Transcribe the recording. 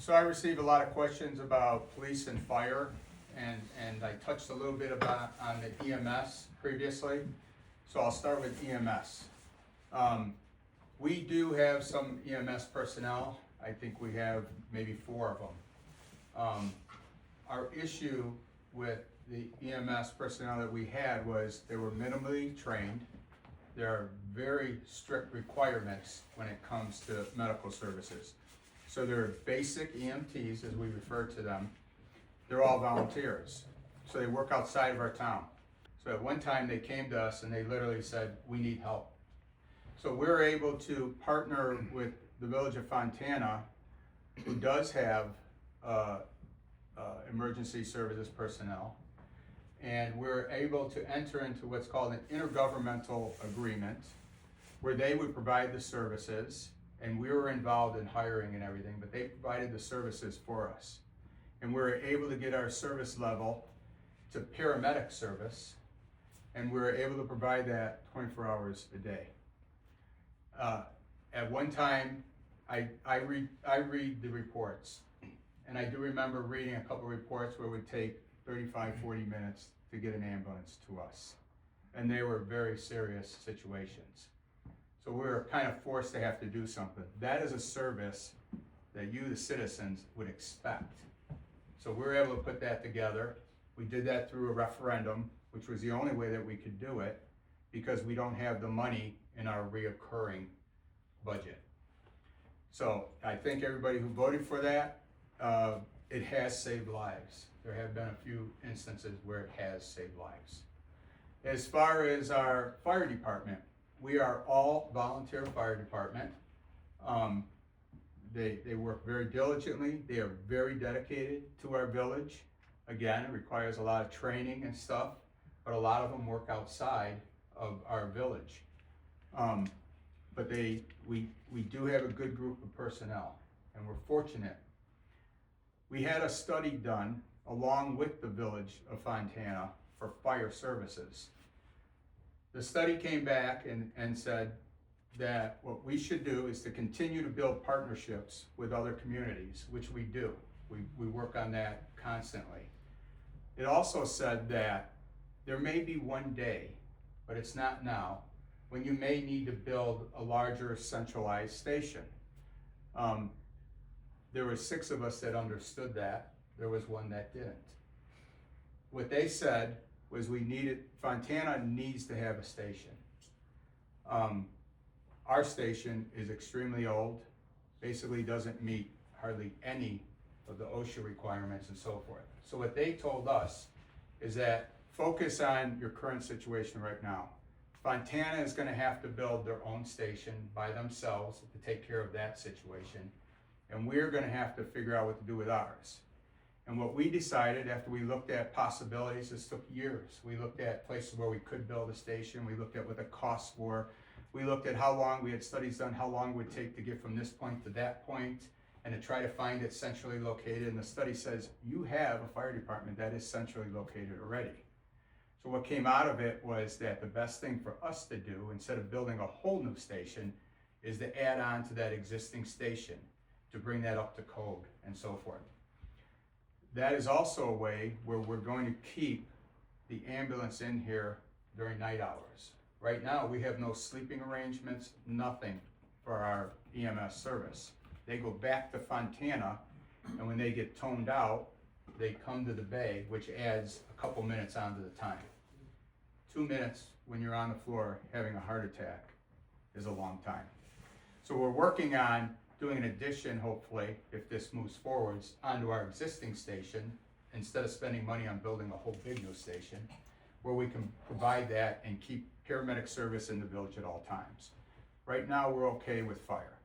So I receive a lot of questions about police and fire, and I touched a little bit about on the EMS previously. So I'll start with EMS. We do have some EMS personnel. I think we have maybe 4 of them. Our issue with the EMS personnel that we had was they were minimally trained. There are very strict requirements when it comes to medical services. So they're basic EMTs, as we refer to them. They're all volunteers. So they work outside of our town. So at one time they came to us and they literally said, we need help. So we're able to partner with the Village of Fontana, who does have emergency services personnel. And we're able to enter into what's called an intergovernmental agreement where they would provide the services, and we were involved in hiring and everything, but they provided the services for us. And we were able to get our service level to paramedic service, and we were able to provide that 24 hours a day. At one time, I read the reports, and I do remember reading a couple of reports where it would take 35, 40 minutes to get an ambulance to us. And they were very serious situations. So we were kind of forced to have to do something. That is a service that you, the citizens, would expect. So we were able to put that together. We did that through a referendum, which was the only way that we could do it, because we don't have the money in our reoccurring budget. So I thank everybody who voted for that. It has saved lives. There have been a few instances where it has saved lives. As far as our fire department, we are all volunteer fire department. They work very diligently. They are very dedicated to our village. Again, it requires a lot of training and stuff, but a lot of them work outside of our village. But we do have a good group of personnel, and we're fortunate. We had a study done along with the Village of Fontana for fire services. The study came back and said that what we should do is to continue to build partnerships with other communities, which we do. We work on that constantly. It also said that there may be one day, but it's not now, when you may need to build a larger centralized station. There were 6 of us that understood that. There was 1 that didn't. What they said was Fontana needs to have a station. Our station is extremely old, basically doesn't meet hardly any of the OSHA requirements and so forth. So what they told us is that focus on your current situation right now. Fontana is going to have to build their own station by themselves to take care of that situation, and we're going to have to figure out what to do with ours. And what we decided after we looked at possibilities, this took years. We looked at places where we could build a station. We looked at what the costs were. We looked at how long, we had studies done, how long it would take to get from this point to that point, and to try to find it centrally located. And the study says, you have a fire department that is centrally located already. So what came out of it was that the best thing for us to do, instead of building a whole new station, is to add on to that existing station to bring that up to code and so forth. That is also a way where we're going to keep the ambulance in here during night hours. Right now, we have no sleeping arrangements, nothing for our EMS service. They go back to Fontana, and when they get toned out, they come to the bay, which adds a couple minutes onto the time. 2 minutes when you're on the floor having a heart attack is a long time. So we're working on doing an addition, hopefully, if this moves forwards, onto our existing station, instead of spending money on building a whole big new station, where we can provide that and keep paramedic service in the village at all times. Right now, we're okay with fire.